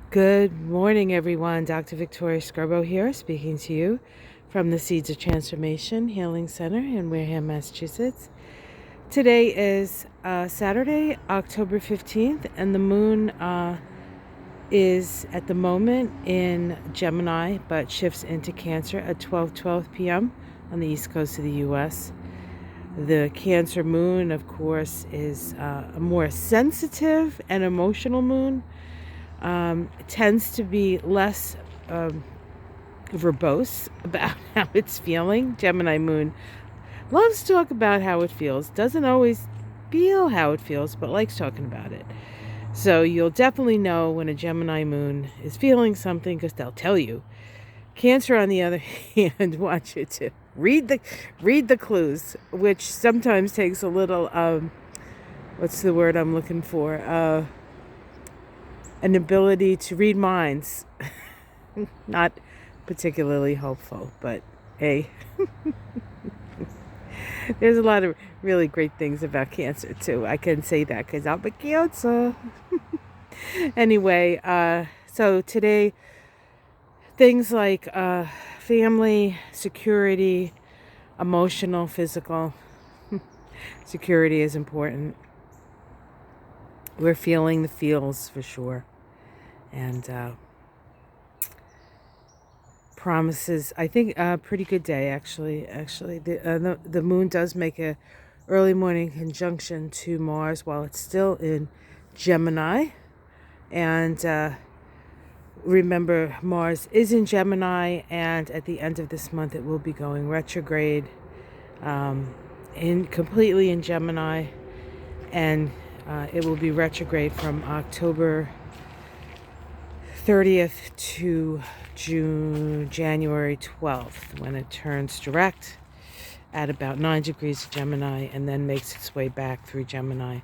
Good morning, everyone. Dr. Victoria Scrubbo here, speaking to you from the Seeds of Transformation Healing Center in Wareham, Massachusetts. Today is Saturday, October 15th, and the moon is at the moment in Gemini, but shifts into Cancer at 12:12 p.m. on the east coast of the U.S. The Cancer moon, of course, is a more sensitive and emotional moon. It tends to be less verbose about how it's feeling. Gemini moon loves to talk about how it feels. Doesn't always feel how it feels, but likes talking about it. So you'll definitely know when a Gemini moon is feeling something because they'll tell you. Cancer, on the other hand, wants you to read the clues, which sometimes takes a little what's the word I'm looking for? An ability to read minds. Not particularly hopeful, but hey, there's a lot of really great things about Cancer too. I can say that because I'm a Cancer. Anyway, so today, things like family, security, emotional, physical. Security is important. We're feeling the feels for sure. And promises, I think, a pretty good day, actually. The moon does make a early morning conjunction to Mars while it's still in Gemini. And remember, Mars is in Gemini, and at the end of this month, it will be going retrograde, completely in Gemini, and it will be retrograde from October 30th to January 12th, when it turns direct at about 9 degrees of Gemini and then makes its way back through Gemini.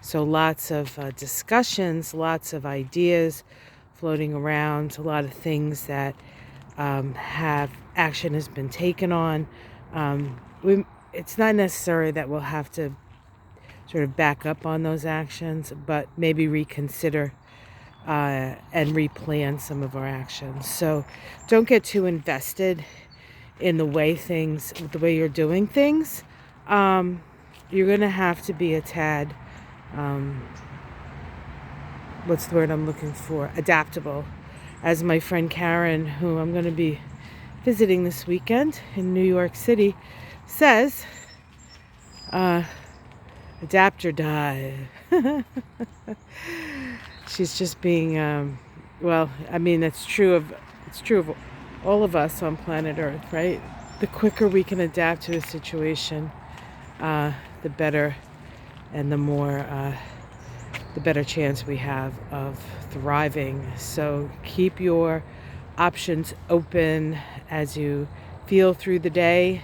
So lots of discussions, lots of ideas floating around, a lot of things that have action has been taken on. It's not necessary that we'll have to sort of back up on those actions, but maybe reconsider and replan some of our actions. So don't get too invested in the way you're doing things. You're going to have to be a tad, what's the word I'm looking for? Adaptable. As my friend Karen, who I'm going to be visiting this weekend in New York City, says, adapt or die. She's just being, well, I mean, it's true of all of us on planet Earth, right? The quicker we can adapt to a situation, the better, and the better chance we have of thriving. So keep your options open as you feel through the day.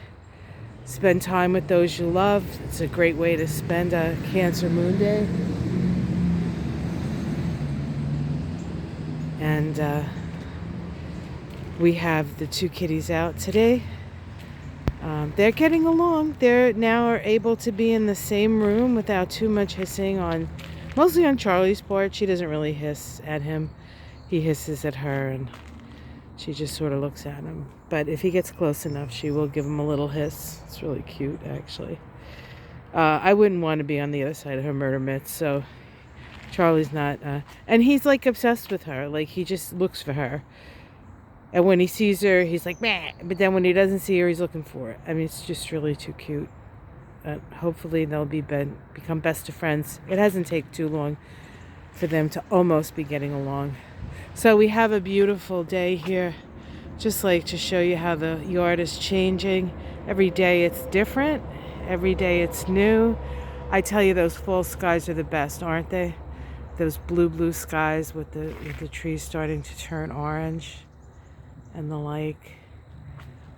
Spend time with those you love. It's a great way to spend a Cancer moon day. And we have the two kitties out today. They're getting along. They're now are able to be in the same room without too much hissing mostly on Charlie's part. She doesn't really hiss at him. He hisses at her, and she just sort of looks at him. But if he gets close enough, she will give him a little hiss. It's really cute, actually. I wouldn't want to be on the other side of her murder mitts, so Charlie's not, and he's like obsessed with her. Like, he just looks for her. And when he sees her, he's like, meh. But then when he doesn't see her, he's looking for it. I mean, it's just really too cute. Hopefully they'll become best of friends. It hasn't taken too long for them to almost be getting along. So we have a beautiful day here. Just like to show you how the yard is changing. Every day it's different. Every day it's new. I tell you, those fall skies are the best, aren't they? Those blue skies with the trees starting to turn orange and the like.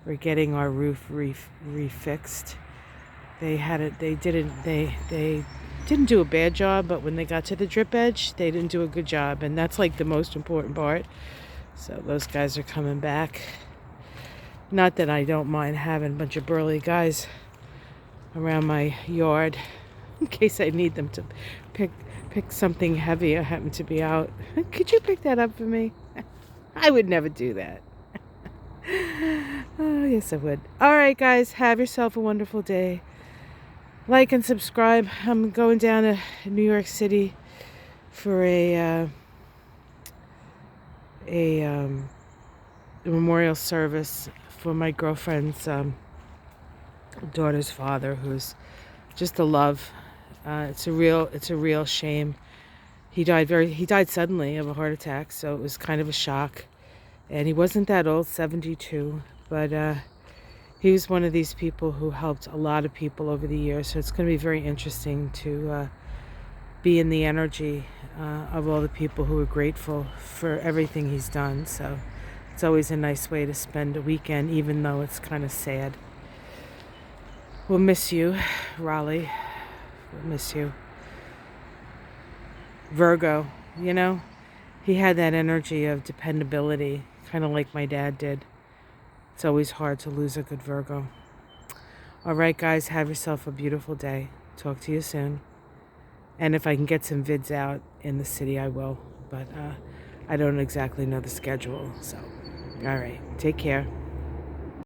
We're getting our roof refixed. They didn't do a bad job, but when they got to the drip edge, they didn't do a good job, and that's like the most important part. So those guys are coming back. Not that I don't mind having a bunch of burly guys around my yard in case I need them to pick something heavy. I happen to be out. Could you pick that up for me? I would never do that. Oh, yes, I would. All right, guys, have yourself a wonderful day. Like and subscribe. I'm going down to New York City for a memorial service for my girlfriend's daughter's father, who's just a love. It's a real shame. He died suddenly of a heart attack, so it was kind of a shock. And he wasn't that old, 72, but he was one of these people who helped a lot of people over the years. So it's going to be very interesting to be in the energy of all the people who are grateful for everything he's done. So it's always a nice way to spend a weekend, even though it's kind of sad. We'll miss you, Raleigh. We'll miss you. Virgo, he had that energy of dependability, kind of like my dad did. It's always hard to lose a good Virgo. All right, guys, have yourself a beautiful day. Talk to you soon. And if I can get some vids out in the city, I will. But I don't exactly know the schedule. So, all right, take care.